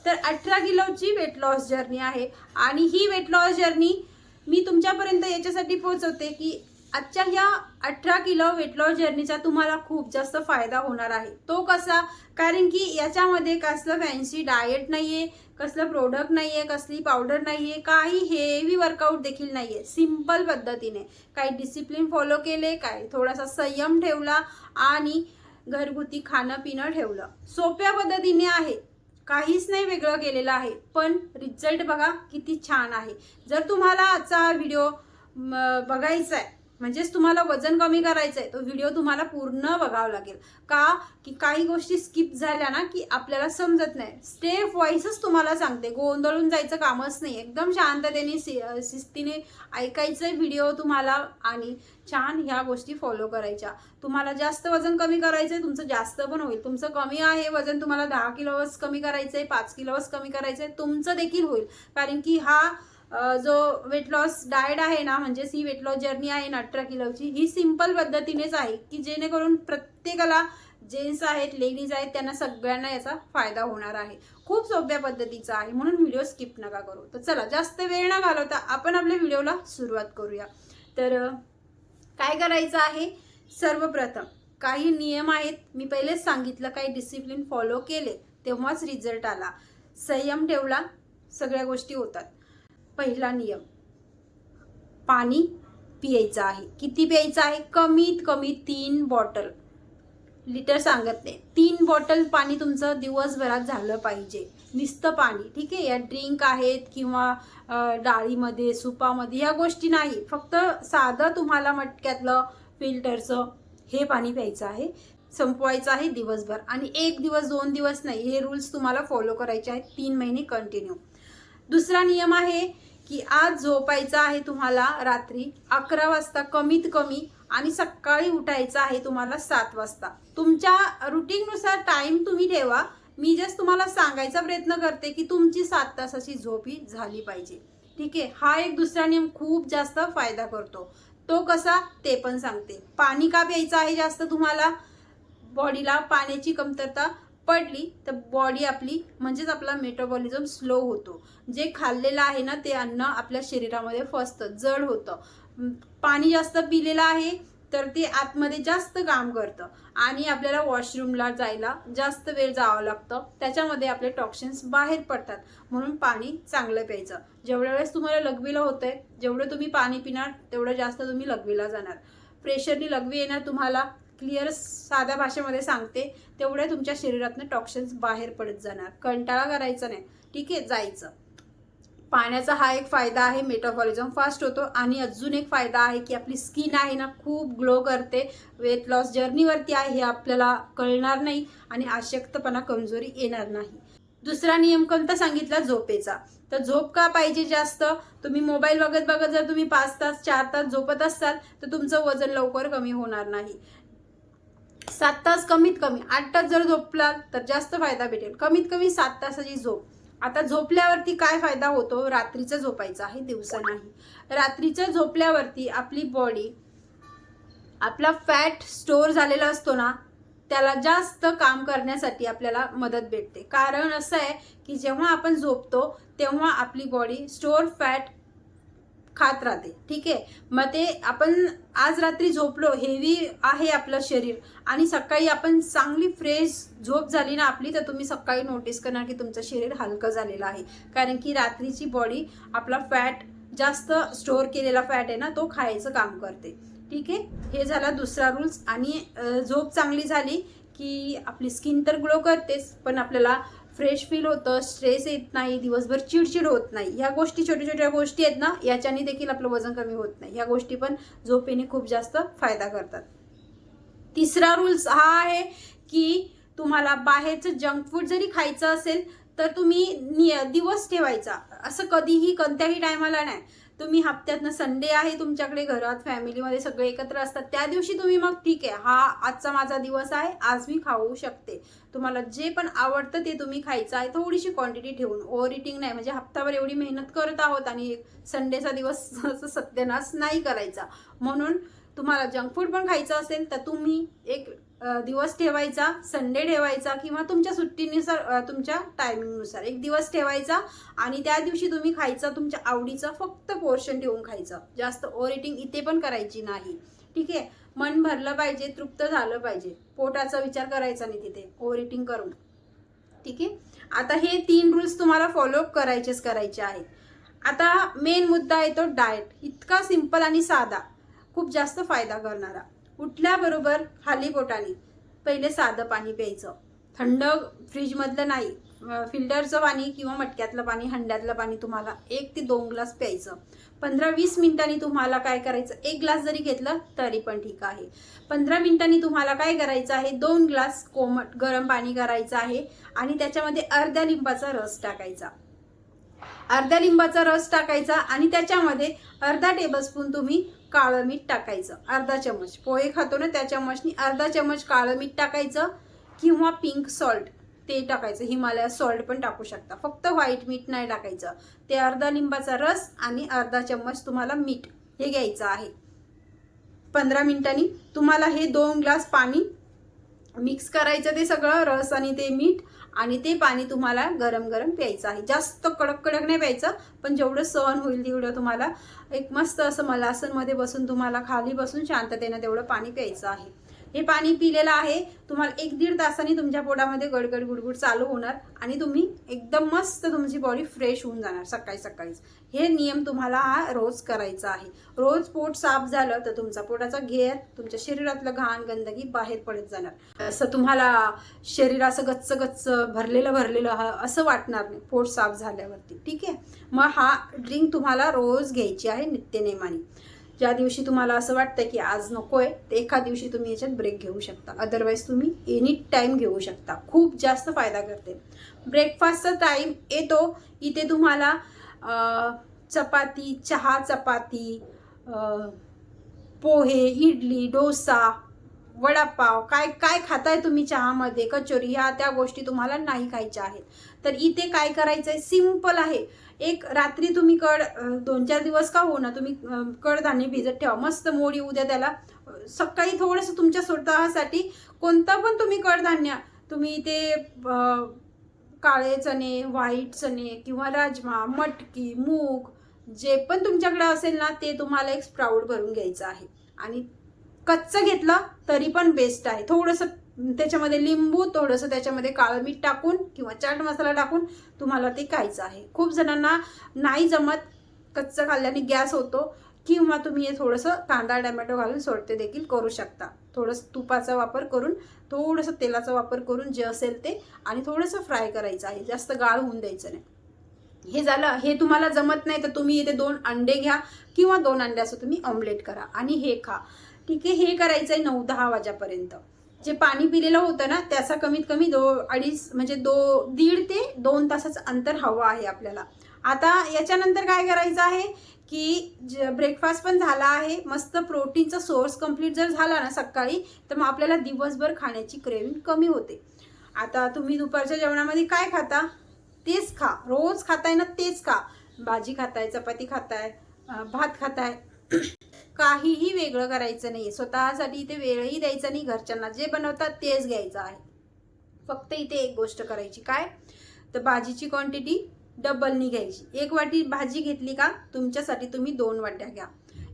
तर 18 किलोची weight loss journey आहे आणि ही वेट लॉस जर्नी मी तुमच्यापर्यंत याच्यासाठी पोहोचवते की आजच्या ह्या 18 किलो वेट लॉस जर्नीचा तुम्हाला खूप जास्त फायदा होणार आहे. तो कसा? कारण की याच्यामध्ये कसलं फॅन्सी डाएट नाहीये, कसलं प्रोडक्ट नाहीये, कसली पावडर नाहीये, काही हेवी वर्कआउट देखील नाहीये. सिंपल पद्धतीने काही डिसिप्लिन फॉलो केले, काही थोडासा संयम ठेवला आणि घरगुती खाणं पिणं ठेवलं. सोप्या पद्धतीने आहे, काहीच नाही वेगळं केलेलं आहे, पण रिझल्ट बघा किती छान आहे. जर तुम्हाला आजचा व्हिडिओ बघायचा आहे, म्हणजेच तुम्हाला वजन कमी करायचं आहे, तो व्हिडिओ तुम्हाला पूर्ण बघावा लागेल. का की काही गोष्टी स्किप झाल्या ना की आपल्याला समजत नाही. स्टेप वाईजच तुम्हाला सांगते, गोंधळून जायचं कामच नाही. एकदम शांततेने शिस्तीने ऐकायचं व्हिडिओ तुम्हाला आणि छान ह्या गोष्टी फॉलो करायच्या. तुम्हाला जास्त वजन कमी करायचं आहे, तुमचं जास्त पण होईल. तुमचं कमी आहे वजन, तुम्हाला 10 किलोच कमी करायचं आहे, 5 किलोच कमी करायचं आहे, तुमचं देखील होईल. कारण की हा जो वेट लॉस डाएट आहे ना, म्हणजे ही वेट लॉस जर्नी आहे ना 18 किलोची, ही सिंपल पद्धतीनेच आहे की जेणेकरून प्रत्येकाला, जेंट्स आहेत, लेडीज आहेत, त्यांना सगळ्यांना याचा फायदा होणार आहे. खूप सोप्या पद्धतीचा आहे, म्हणून व्हिडिओ स्किप नका करू. तर चला जास्त वेळ न घालवता आपण आपल्या व्हिडिओला सुरुवात करूया. तर काय करायचं आहे? सर्वप्रथम काही नियम आहेत, मी पहिलेच सांगितलं, काही डिसिप्लिन फॉलो केले तेव्हाच रिझल्ट आला. संयम ठेवला, सगळ्या गोष्टी होतात. पहिला नियम, पाणी पियायचं आहे. किती प्यायचं आहे? कमीत कमी 3 बॉटल. लिटर सांगत नाही, 3 बॉटल पाणी तुमचं दिवसभरात झालं पाहिजे. नुसतं पाणी, ठीक आहे. या ड्रिंक आहेत किंवा डाळीमध्ये, सुपामध्ये ह्या गोष्टी नाही. फक्त साधं तुम्हाला मटक्यातलं फिल्टरचं हे पाणी प्यायचं आहे, संपवायचं आहे दिवसभर. आणि 1 दिवस 2 दिवस नाही, हे रूल्स तुम्हाला फॉलो करायचे आहेत 3 महिने कंटिन्यू. दुसरा नियम आहे की आज झोपायचं आहे तुम्हाला रात्री 11 वाजता कमीत कमी आणि सकाळी उठायचं आहे तुम्हाला 7 वाजता. तुमच्या रुटीननुसार टाइम तुम्ही ठेवा. मी जस्ट तुम्हाला सांगायचा प्रयत्न करते की तुमची 7 तासाची झोप ही झाली पाहिजे, ठीक आहे. हा एक दुसरा नियम खूप जास्त फायदा करतो. तो कसा ते पण सांगते. पाणी का प्यायचं आहे जास्त तुम्हाला? बॉडीला पाण्याची कमतरता पडली तर बॉडी आपली, म्हणजेच आपला मेटाबॉलिझम स्लो होतो. जे खाल्लेलं आहे ना ते अन्न आपल्या शरीरामध्ये फसतं, जड होतं. पाणी जास्त पिलेलं आहे तर ते आतमध्ये जास्त काम करतं आणि आपल्याला वॉशरूमला जायला जास्त वेळ जावं लागतं. त्याच्यामध्ये आपले टॉक्सिन्स बाहेर पडतात. म्हणून पाणी चांगलं प्यायचं. जेवढ्या वेळेस तुम्हाला लघवीला होतंय, जेवढं तुम्ही पाणी पिणार तेवढं जास्त तुम्ही लघवीला जाणार. प्रेशरनी लघवी येणार तुम्हाला, क्लिअर साध्या भाषेमध्ये सांगते. तेवढे तुमच्या शरीरातनं टॉक्सिन्स बाहेर पडत जाणार. कंटाळा करायचा नाही, ठीक आहे, जायचं. पाण्याचा हा एक फायदा आहे, मेटाबॉलिझम फास्ट होतो. आणि अजून एक फायदा आहे की आपली स्किन आहे ना खूप ग्लो करते. वेट लॉस जर्नीवरती आहे हे आपल्याला कळणार नाही आणि अशक्तपणा, कमजोरी येणार नाही. दुसरा नियम कोणता सांगितला? झोपेचा. तर झोप का पाहिजे जास्त? तुम्ही मोबाईल बघत बघत जर तुम्ही 5 तास 4 तास झोपत असाल तर तुमचं वजन लवकर कमी होणार नाही. 7 तास कमीत कमी, 8 तास जर झोपलात तर जास्त फायदा भेटेल. कमीत कमी 7 तासाची झोप. आता झोपल्यावरती काय फायदा होतो? रात्रीचं झोपायचं आहे, दिवसा नाही. रात्रीचं झोपल्यावरती आपली बॉडी, आपला फॅट स्टोअर झालेला असतो ना, त्याला जास्त काम करण्यासाठी आपल्याला मदत भेटते. कारण असं आहे की जेव्हा आपण झोपतो तेव्हा आपली बॉडी स्टोअर फॅट खात राहते, ठीक आहे. मग ते आपण आज रात्री झोपलो, हेवी आहे आपलं शरीर आणि सकाळी आपण चांगली फ्रेश झोप झाली ना आपली, तर तुम्ही सकाळी नोटीस करणार की तुमचं शरीर हलकं झालेलं आहे. कारण की रात्रीची बॉडी आपला फॅट, जास्त स्टोअर केलेला फॅट आहे ना, तो खायचं काम करते, ठीक आहे. हे झाला दुसरा रूल्स. आणि झोप चांगली झाली की आपली स्किन तर ग्लो करतेच, पण आपल्याला फ्रेश फील होतं, स्ट्रेस येत नाही, दिवसभर चिडचिड होत नाही. ह्या गोष्टी, छोट्या छोट्या गोष्टी आहेत ना, याच्याने देखील आपलं वजन कमी होत नाही. ह्या गोष्टी पण झोपेने खूप जास्त फायदा करतात. तिसरा रूल्स हा आहे की तुम्हाला बाहेरचं जंक फूड जरी खायचं असेल तर तुम्ही दिवस ठेवायचा. असं कधीही कोणत्याही टायमाला नाही. तुम्ही हप्त्यातनं संडे आहे तुमच्याकडे, घरात फॅमिलीमध्ये सगळे एकत्र असतात, त्या दिवशी तुम्ही मग ठीक आहे, हा आजचा माझा दिवस आहे, आज मी खाऊ शकते. तुम्हाला जे पण आवडतं ते तुम्ही खायचं आहे, थोडीशी क्वांटिटी ठेवून. ओव्हर इटिंग नाही. म्हणजे हप्ताभर एवढी मेहनत करत आहोत आणि संडेचा दिवस सत्यानाश नाही करायचा. म्हणून तुम्हाला जंक फूड पण खायचं असेल तर तुम्ही एक दिवस ठेवायचा, संडे ठेवायचा किंवा तुमच्या सुट्टीनुसार तुमच्या टायमिंगनुसार एक दिवस ठेवायचा आणि त्या दिवशी तुम्ही खायचं तुमच्या आवडीचं फक्त पोर्शन ठेवून खायचं. जास्त ओव्हर ईटिंग इथे पण करायची नाही. ठीक आहे, मन भरलं पाहिजे, तृप्त झालं पाहिजे, पोटाचा विचार करायचा नाही तिथे ओव्हर ईटिंग करून. ठीक आहे, आता हे 3 रूल्स तुम्हाला फॉलो करायचे आहेत. आता मेन मुद्दा येतो डाएट. इतका सिंपल आणि साधा, खूप जास्त फायदा करणारा. उठल्याबरोबर खाली पोटाने पहिले साधं पाणी प्यायचं, थंड फ्रीजमधलं नाही, फिल्टरचं पाणी किंवा मटक्यातलं पाणी, हंड्यातलं पाणी तुम्हाला 1 ते 2 ग्लास प्यायचं. 15-20 मिनिटांनी तुम्हाला काय करायचं, 1 ग्लास जरी घेतलं तरी पण ठीक आहे. 15 मिनिटांनी तुम्हाला काय करायचं आहे, 2 ग्लास कोमट गरम पाणी करायचं आहे आणि त्याच्यामध्ये अर्ध्या लिंबाचा रस टाकायचा. अर्ध्या लिंबाचा रस टाकायचा आणि त्याच्यामध्ये अर्धा टेबलस्पून तुम्ही काळं मीठ टाकायचं. अर्धा चमच पोहे खातो ना त्या चमचनी अर्धा चमच काळं मीठ टाकायचं किंवा पिंक सॉल्ट ते टाकायचं. हिमालय सॉल्ट पण टाकू शकता, फक्त व्हाईट मीठ नाही टाकायचं. ते अर्धा लिंबाचा रस आणि अर्धा चम्मच तुम्हाला मीठ हे घ्यायचं आहे. 15 मिनिटांनी तुम्हाला हे 2 ग्लास पाणी मिक्स करायचं, ते सगळं रस आणि ते मीठ, आणि ते पाणी तुम्हाला गरम गरम प्यायचं आहे. जास्त कडक नाही प्यायचं, पण जेवढं सहन होईल तेवढं तुम्हाला एक मस्त असं मलासनमध्ये बसून तुम्हाला खाली बसून शांततेनं तेवढं पाणी प्यायचं आहे. हे पाणी पिलेलं आहे तुम्हाला 1-1.5 तासांनी तुमच्या पोटामध्ये गडगड गुडगुड चालू होणार आणि तुम्ही एकदम मस्त तुमची बॉडी फ्रेश होऊन जाणार सकाळीच. हे नियम तुम्हाला हा रोज करायचा आहे. रोज पोट साफ झालं तर तुमचा पोटाचा घेर, तुमच्या शरीरातलं घाण गंदगी बाहेर पडत जाणार. असं तुम्हाला शरीर असं गच्च भरलेलं असं वाटणार नाही पोट साफ झाल्यावरती. ठीक आहे, मग हा ड्रिंक तुम्हाला रोज घ्यायची आहे नित्यनेमाने. ज्या दिवशी तुम्हाला असं वाटतं की आज नकोय ते एका दिवशी तुम्ही याच्यात ब्रेक घेऊ शकता, अदरवाईज तुम्ही एनी टाईम घेऊ शकता. खूप जास्त फायदा करते. ब्रेकफास्टचा टाईम येतो, इथे तुम्हाला चपाती, चहा चपाती, पोहे, इडली, डोसा, वडापाव, काय खाताय तुम्ही चहामध्ये, कचोरी, ह्या त्या गोष्टी तुम्हाला नाही खायच्या आहेत. तर इथे काय करायचंय, सिंपल आहे. एक रात्री तुम्ही 2-4 दिवस का हो ना तुम्ही कडधान्य भिजत ठेवा, मस्त मोडी उद्या त्याला. सकाळी थोडंसं तुमच्या स्वतःसाठी कोणतं पण तुम्ही कडधान्य, तुम्ही ते काळे चणे, व्हाईट चणे किंवा राजमा, मटकी, मूग, जे पण तुमच्याकडे असेल ना ते तुम्हाला एक स्प्राऊट भरून घ्यायचं आहे. आणि कच्चं घेतलं तरी पण बेस्ट आहे. थोडंसं त्याच्यामध्ये लिंबू, थोडंसं त्याच्यामध्ये काळं मीठ टाकून किंवा चाट मसाला टाकून तुम्हाला ते खायचं आहे. खूप जणांना नाही जमत, कच्चं खाल्ल्याने गॅस होतो, किंवा तुम्ही हे थोडंसं कांदा टमॅटो घालून सोडते देखील करू शकता. थोडंसं तुपाचा वापर करून, थोडंसं तेलाचा वापर करून जे असेल ते, आणि थोडंसं फ्राय करायचं आहे, जास्त गाळ होऊन द्यायचं नाही. हे झालं. हे तुम्हाला जमत नाही तर तुम्ही इथे 2 अंडे घ्या किंवा 2 अंड्याचं तुम्ही ऑमलेट करा आणि हे खा. ठीक आहे, हे करायचं आहे 9-10 वाजेपर्यंत. जे पाणी पिलेलं होतं ना त्याचा कमीत कमी 2-2.5 म्हणजे 1.5 ते 2 तासाचं अंतर हवं आहे आपल्याला. आता याच्यानंतर काय करायचं आहे की ब्रेकफास्ट पण झाला आहे, मस्त प्रोटीनचा सोर्स कंप्लीट जर झाला ना सकाळी, तर मग आपल्याला दिवसभर खाण्याची क्रेविंग कमी होते. आता तुम्ही दुपारच्या जेवणामध्ये काय खाता तेच खा, रोज खाताय ना तेच खा. भाजी खाताय, चपाती खाताय, भात खाताय, काहीही वेगळं करायचं नाही. स्वतःसाठी इथे वेळही द्यायचा नाही, घरच्यांना जे बनवतात तेच घ्यायचं आहे. फक्त इथे एक गोष्ट करायची, काय तर भाजीची क्वांटिटी डबलनी घ्यायची. 1 वाटी भाजी घेतली का तुमच्यासाठी तुम्ही 2 वाट्या घ्या.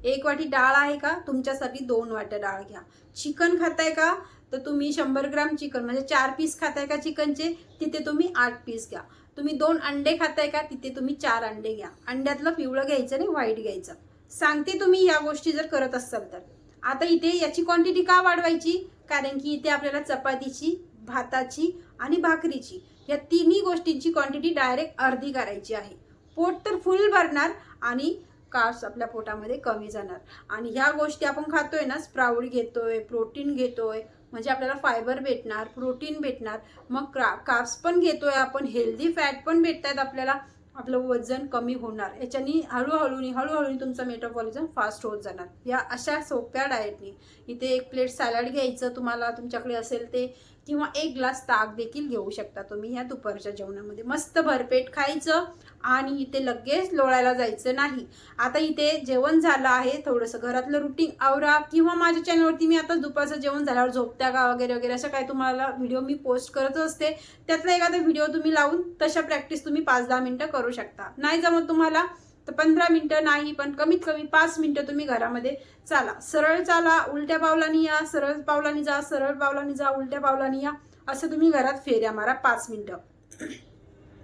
1 वाटी डाळ आहे का तुमच्यासाठी 2 वाट्या डाळ घ्या. चिकन खाताय का तर तुम्ही 100 ग्राम चिकन म्हणजे 4 पीस खाताय का चिकनचे, तिथे तुम्ही 8 पीस घ्या. तुम्ही 2 अंडे खाताय का तिथे तुम्ही 4 अंडे घ्या. अंड्यातलं पिवळं घ्यायचं नाही, व्हाईट घ्यायचं. सांगते तुम्ही या गोष्टी जर करत असाल तर. आता इथे याची क्वांटिटी का वाढवायची, कारण की इथे आपल्याला चपातीची, भाताची आणि भाकरीची या तिन्ही गोष्टींची क्वांटिटी डायरेक्ट अर्धी करायची आहे. पोट तर फुल भरणार आणि कार्ब्स आपल्या पोटामध्ये कमी जाणार. आणि ह्या गोष्टी आपण खातोय ना, स्प्राऊट घेतोय, प्रोटीन घेतोय, म्हणजे आपल्याला फायबर भेटणार, प्रोटीन भेटणार, मग कार्ब्स पण घेतोय आपण, हेल्दी फॅट पण भेटतात आपल्याला, आपलं वजन कमी होणार. याच्यानी हळूहळू तुमचं मेटाबॉलिझम फास्ट होत जाणार या अशा सोप्या डाएटनी. इथे 1 प्लेट सॅलड घ्यायचं तुम्हाला तुमच्याकडे असेल ते, किंवा 1 ग्लास ताक देखील घेऊ शकता तुम्ही ह्या दुपारच्या जेवणामध्ये. मस्त भरपेट खायचं आणि इथे लगेच लोळायला जायचं नाही. आता इथे जेवण झालं आहे, थोडंसं घरातलं रुटीन आवरा, किंवा माझ्या चॅनलवरती मी आता दुपारचं जेवण झाल्यावर झोपत्या का वगैरे वगैरे असं काय तुम्हाला व्हिडिओ मी पोस्ट करत असते. त्यातला एखादा व्हिडिओ तुम्ही लावून तशा प्रॅक्टिस तुम्ही 5-10 मिनटं करू शकता. नाही जमत तुम्हाला तर 15 मिनटं नाही, पण कमीत कमी 5 मिनटं तुम्ही घरामध्ये चाला. सरळ चाला, उलट्या पावलांनी या, सरळ पावलांनी जा, सरळ पावलांनी जा, उलट्या पावलांनी या, असं तुम्ही घरात फेऱ्या मारा 5 मिनटं.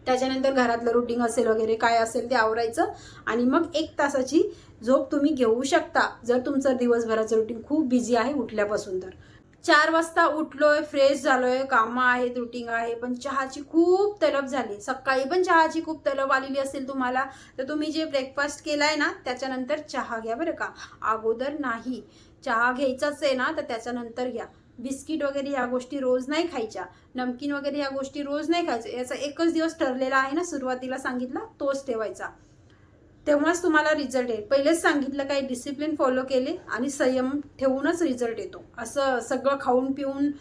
त्याच्यानंतर घरातलं रुटीन असेल वगैरे काय असेल ते आवरायचं आणि मग 1 तासाची झोप तुम्ही घेऊ शकता जर तुमचं दिवसभराचं रुटीन खूप बिझी आहे उठल्यापासून. तर 4 वाजता उठलोय, फ्रेश झालोय, कामं आहेत, रुटीन आहे, पण चहाची खूप तलब झाली. सकाळी पण चहाची खूप तलब आलेली असेल तुम्हाला, तर तुम्ही जे ब्रेकफास्ट केलाय ना त्याच्यानंतर चहा घ्या बरं का. अगोदर नाही, चहा घ्यायचाच आहे ना तर त्याच्यानंतर घ्या. बिस्किट वगैरे ह्या गोष्टी रोज नाही खायच्या, नमकीन वगैरे ह्या गोष्टी रोज नाही खायच्या. याचा एकच दिवस ठरलेला आहे ना, सुरुवातीला सांगितला तोच ठेवायचा, तेव्हाच तुम्हाला रिझल्ट येईल. पहिलेच सांगितलं काही डिसिप्लिन फॉलो केले आणि संयम ठेवूनच रिझल्ट येतो. असं सगळं खाऊन पिऊन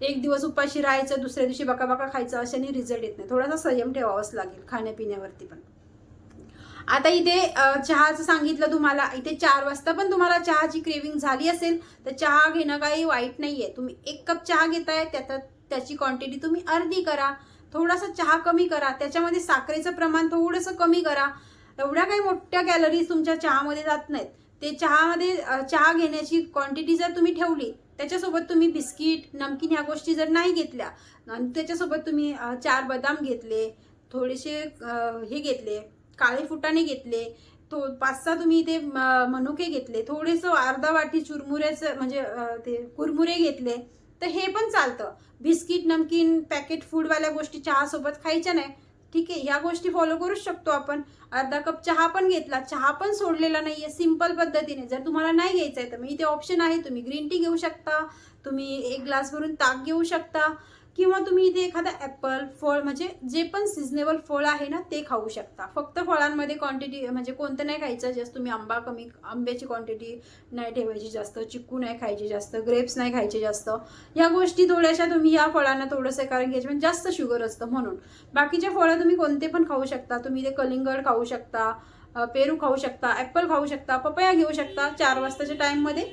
एक दिवस उपाशी राहायचं, दुसऱ्या दिवशी बकाबका खायचं, अशाने रिझल्ट येत नाही. थोडासा संयम ठेवावाच लागेल खाण्यापिण्यावरती पण. आता इथे चहाचं सांगितलं तुम्हाला. इथे 4 वाजता पण तुम्हाला चहाची क्रेविंग झाली असेल तर चहा घेणं काही वाईट नाही आहे. तुम्ही 1 कप चहा घेताय, त्याची क्वांटिटी तुम्ही अर्धी करा. थोडासा चहा कमी करा, त्याच्यामध्ये साखरेचं प्रमाण थोडंसं कमी करा. एवढ्या काही मोठ्या कॅलरीज तुमच्या चहामध्ये जात नाहीत. ते चहामध्ये चहा घेण्याची क्वांटिटी जर तुम्ही ठेवली, त्याच्यासोबत तुम्ही बिस्किट, नमकीन ह्या गोष्टी जर नाही घेतल्या आणि त्याच्यासोबत तुम्ही 4 बदाम घेतले, थोडेसे हे घेतले, काळे फुटाणे घेतले, 5-6 तुम्ही ते मनुके घेतले, थोडेसं अर्धा वाटी चुरमुऱ्याचं म्हणजे ते कुरमुरे घेतले, तर हे पण चालतं. बिस्किट, नमकीन, पॅकेट फूडवाल्या गोष्टी चहासोबत खायच्या नाही. ठीक आहे, ह्या गोष्टी फॉलो करूच शकतो आपण. अर्धा कप चहा पण घेतला, चहा पण सोडलेला नाही आहे, सिंपल पद्धतीने. जर तुम्हाला नाही घ्यायचं आहे तर मी इथे ऑप्शन आहे, तुम्ही ग्रीन टी घेऊ शकता, तुम्ही 1 ग्लास भरून ताक घेऊ शकता, किंवा तुम्ही इथे एखादा ॲपल फळ म्हणजे जे पण सिजनेबल फळ आहे ना ते खाऊ शकता. फक्त फळांमध्ये क्वांटिटी म्हणजे कोणतं नाही खायचं जास्त. तुम्ही आंब्याची क्वांटिटी नाही ठेवायची जास्त, चिक्कू नाही खायचे जास्त, ग्रेप्स नाही खायचे जास्त. या गोष्टी थोड्याशा तुम्ही या फळांना थोडंसं, कारण की म्हणजे जास्त शुगर असतं म्हणून. बाकीचे फळं तुम्ही कोणते पण खाऊ शकता. तुम्ही इथे कलिंगड खाऊ शकता, पेरू खाऊ शकता, ॲपल खाऊ शकता, पपया घेऊ शकता 4 वाजताच्या टाईममध्ये.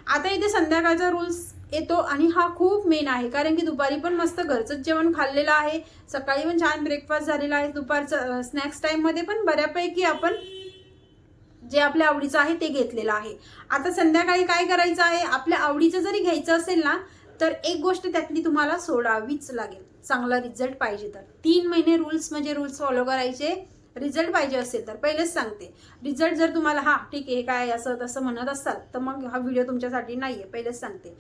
आता इथे संध्याकाळचा रूल्स येतो आणि हा खूप मेन आहे, कारण की दुपारी पण मस्त घरचंच जेवण खाल्लेलं आहे, सकाळी पण छान ब्रेकफास्ट झालेला आहे, दुपारचं स्नॅक्स टाईममध्ये पण बऱ्यापैकी आपण जे आपल्या आवडीचं आहे ते घेतलेलं आहे. आता संध्याकाळी काय करायचं आहे, आपल्या आवडीचं जरी घ्यायचं असेल ना तर एक गोष्ट त्यातली तुम्हाला सोडावीच लागेल, चांगला रिझल्ट पाहिजे तर. 3 महिने रूल्स फॉलो करायचे, रिझल्ट पाहिजे असेल तर. पहिलेच सांगते, रिझल्ट जर तुम्हाला ठीक आहे काय असं तसं म्हणत असाल तर मग हा व्हिडिओ तुमच्यासाठी नाही आहे. पहिलेच सांगते,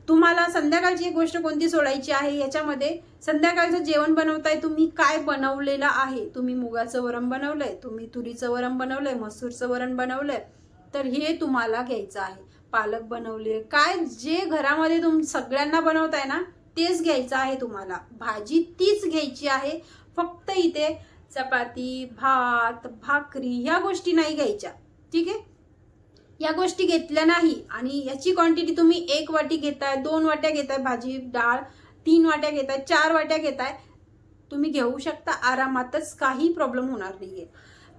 तुम्हाला संध्याकाळची एक गोष्ट कोणती सोडायची आहे. याच्यामध्ये संध्याकाळचं जेवण बनवताय, तुम्ही काय बनवलेलं आहे. तुम्ही मुगाचं वरण बनवलंय, तुम्ही तुरीचं वरण बनवलंय, मसूरचं वरण बनवलंय, तर हे तुम्हाला घ्यायचं आहे. पालक बनवले, काय जे घरामध्ये सगळ्यांना बनवताय ना तेच घ्यायचं आहे तुम्हाला. भाजी तीच घ्यायची आहे. फक्त इथे चपाती, भात, भाकरी ह्या गोष्टी नाही घ्यायच्या. ठीक आहे, या गोष्टी घेतल्या नाही आणि याची क्वांटिटी तुम्ही 1 वाटी घेताय, 2 वाट्या घेताय भाजी डाळ, 3 वाट्या घेताय, 4 वाट्या घेताय, तुम्ही घेऊ शकता आरामातच, काही प्रॉब्लेम होणार नाहीये.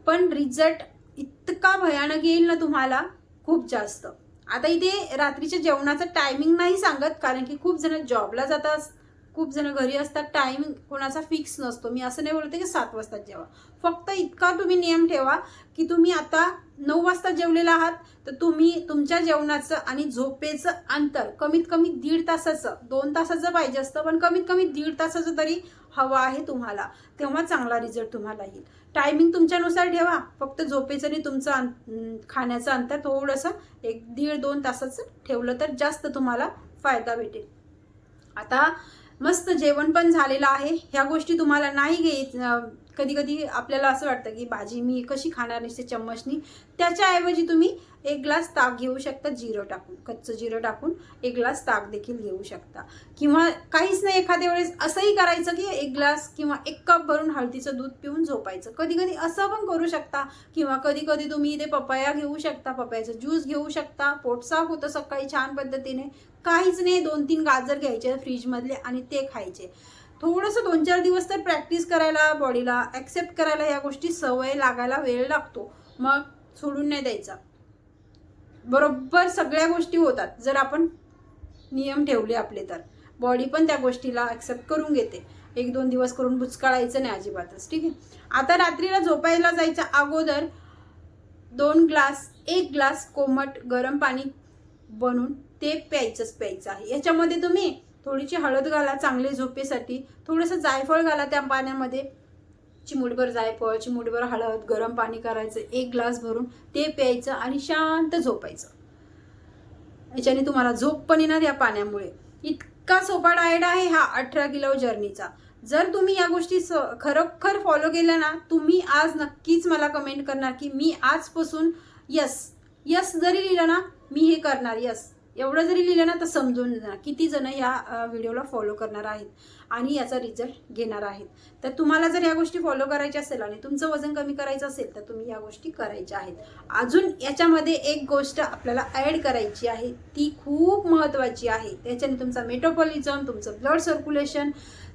पण रिझल्ट इतका भयानक येईल ना तुम्हाला, खूप जास्त. आता इथे रात्रीच्या जेवणाचं टायमिंग नाही सांगत, कारण की खूप जण जॉबला जातात, खूप जण घरी असतात, टायमिंग कोणाचा फिक्स नसतो. मी असं नाही बोलते की 7 वाजता जेवा. फक्त इतका तुम्ही नियम ठेवा की तुम्ही आता 9 वाजता जेवलेला आहात तर तुम्ही तुमच्या जेवणाचं आणि झोपेचं अंतर कमीत कमी 1.5 तासाचं, 2 तासाचं पाहिजे असतं, पण कमीत कमी 1.5 तासाचं तरी हवं आहे तुम्हाला. तेव्हा चांगला रिझल्ट तुम्हाला येईल. टायमिंग तुमच्यानुसार ठेवा, फक्त झोपेचं आणि तुमचं खाण्याचं अंतर थोडंसं 1-1.5-2 तासाचं ठेवलं तर जास्त तुम्हाला फायदा भेटेल. आता मस्त जेवण पण झालेलं आहे. ह्या गोष्टी तुम्हाला नाही कधी कधी आपल्याला असं वाटतं की भाजी मी कशी खाणार नसते चम्मचनी, त्याच्याऐवजी तुम्ही 1 ग्लास ताक घेऊ शकता, जिरं टाकून, कच्चं जिरं टाकून 1 ग्लास ताक देखील घेऊ शकता. किंवा काहीच नाही, एखाद्या वेळेस असंही करायचं की 1 ग्लास किंवा 1 कप भरून हळदीचं दूध पिऊन झोपायचं. कधी कधी असं पण करू शकता. किंवा कधी कधी तुम्ही इथे पपया घेऊ शकता, पपयाचं ज्यूस घेऊ शकता, पोट साफ होतं सकाळी छान पद्धतीने. काहीच नाही, 2-3 गाजर घ्यायचे फ्रीजमधले आणि ते खायचे. थोडंसं 2-4 दिवस तर प्रॅक्टिस करायला, बॉडीला ॲक्सेप्ट करायला या गोष्टी सवय लागायला वेळ लागतो. मग सोडून नाही द्यायचा. बरोबर सगळ्या गोष्टी होतात जर आपण नियम ठेवले आपले, तर बॉडी पण त्या गोष्टीला ॲक्सेप्ट करून घेते. 1-2 दिवस करून बुचकाळायचं नाही अजिबातच. ठीक आहे. आता रात्रीला झोपायला जायच्या अगोदर 1 ग्लास कोमट गरम पाणी बनवून ते प्यायचं आहे. याच्यामध्ये तुम्ही थोडीशी हळद घाला चांगले झोपेसाठी, थोडंसं जायफळ घाला त्या पाण्यामध्ये, चिमूटभर जायफळ, चिमूटभर हळद, गरम पाणी करायचं 1 ग्लास भरून ते प्यायचं आणि शांत झोपायचं. याच्याने तुम्हाला झोप पण येणार या पाण्यामुळे. इतका सोपा डाएट आहे हा 18 किलो जर्नीचा. जर तुम्ही या गोष्टी खरोखर फॉलो केल्या ना, तुम्ही आज नक्कीच मला कमेंट करणार की मी आजपासून यस जरी लिहिलं ना, मी हे करणार, एवढं जरी लिहिलं ना तर समजून जाणार किती जण या व्हिडिओला फॉलो करणार आहेत आणि याचा रिझल्ट घेणार आहेत. तर तुम्हाला जर या गोष्टी फॉलो करायच्या असेल आणि तुमचं वजन कमी करायचं असेल तर तुम्ही या गोष्टी करायच्या आहेत. अजून याच्यामध्ये एक गोष्ट आपल्याला ॲड करायची आहे, ती खूप महत्त्वाची आहे. त्याच्याने तुमचा मेटाबॉलिझम, तुमचं ब्लड सर्क्युलेशन,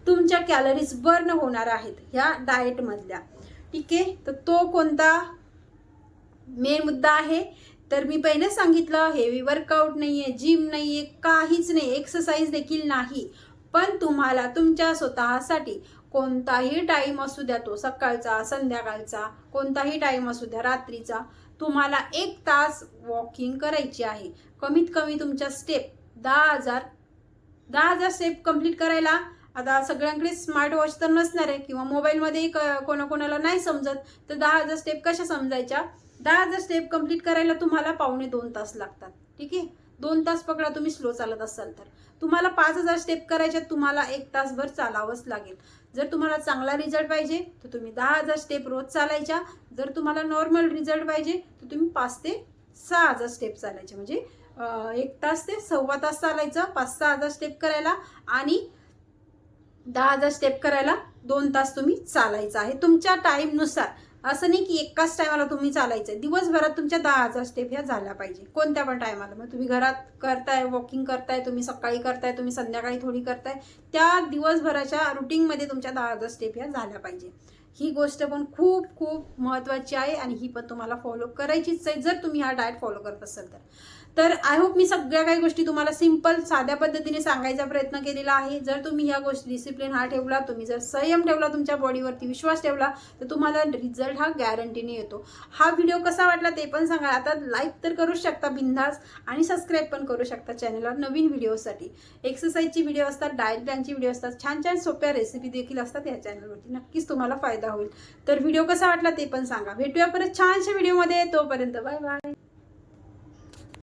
तुमच्या कॅलरीज बर्न होणार आहेत ह्या डाएटमधल्या. ठीक आहे. तर तो कोणता मेन मुद्दा आहे, तर मी पहिलेच सांगितलं, हेवी वर्कआउट नाही आहे, जिम नाही आहे, काहीच नाही, एक्सरसाइज देखील नाही. पण तुम्हाला तुमच्या स्वतःसाठी कोणताही टाईम असू द्या, तो सकाळचा, संध्याकाळचा, कोणताही टाईम असू द्या, रात्रीचा, तुम्हाला 1 तास वॉकिंग करायची आहे. कमीत कमी तुमच्या स्टेप 10,000 स्टेप कंप्लीट करायला. आता सगळ्यांकडे स्मार्ट वॉच तर नसणार आहे किंवा मोबाईलमध्ये कोणाकोणाला नाही समजत, तर 10,000 स्टेप कशा समजायच्या. 10,000 स्टेप कंप्लीट करायला तुम्हाला 1.5 तास लागतात. ठीक आहे. 2 तास पकडा तुम्ही स्लो चालत असाल तर. तुम्हाला 5,000 स्टेप करायच्या, तुम्हाला 1 तासभर चालावंच लागेल. जर तुम्हाला चांगला रिझल्ट पाहिजे तर तुम्ही 10,000 स्टेप रोज चालायच्या. जर तुम्हाला नॉर्मल रिझल्ट पाहिजे तर तुम्ही 5 ते 6,000 स्टेप चालायचे. म्हणजे 1 तास ते 1.25 तास चालायचं 5-6,000 स्टेप करायला, आणि 10,000 स्टेप करायला 2 तास तुम्ही चालायचं आहे तुमच्या टाईमनुसार. असं नाही की एकाच टायमाला तुम्ही चालायचं. दिवसभरात तुमच्या 10,000 स्टेप ह्या झाल्या पाहिजे कोणत्या पण टायमाला. मग तुम्ही घरात करताय, वॉकिंग करताय, तुम्ही सकाळी करताय, तुम्ही संध्याकाळी थोडी करताय, त्या दिवसभराच्या रुटीनमध्ये तुमच्या 10,000 स्टेप ह्या झाल्या पाहिजे. ही गोष्ट पण खूप खूप महत्त्वाची आहे आणि ही पण तुम्हाला फॉलो करायचीच आहे जर तुम्ही हा डाएट फॉलो करत असाल तर. आय होप मी सगळ्या काही गोष्टी तुम्हाला सिंपल साध्या पद्धतीने सांगायचा प्रयत्न केलेला आहे. जर तुम्ही ह्या गोष्टी डिसिप्लिन हा ठेवला, तुम्ही जर संयम ठेवला, तुमच्या बॉडीवरती विश्वास ठेवला, तर तुम्हाला रिझल्ट हा गॅरंटीने येतो. हा व्हिडिओ कसा वाटला ते पण सांगा. आता लाईक तर करूच शकता बिंदास, आणि सबस्क्राईब पण करू शकता चॅनलला नवीन व्हिडिओसाठी. एक्सरसाइजची व्हिडिओ असतात, डाएट प्लॅनची व्हिडिओ असतात, छान छान सोप्या रेसिपी देखील असतात या चॅनलवरती. नक्कीच तुम्हाला फायदा होईल. तर व्हिडिओ कसा वाटला ते पण सांगा. भेटूया परत छानशा व्हिडिओमध्ये. तोपर्यंत बाय बाय.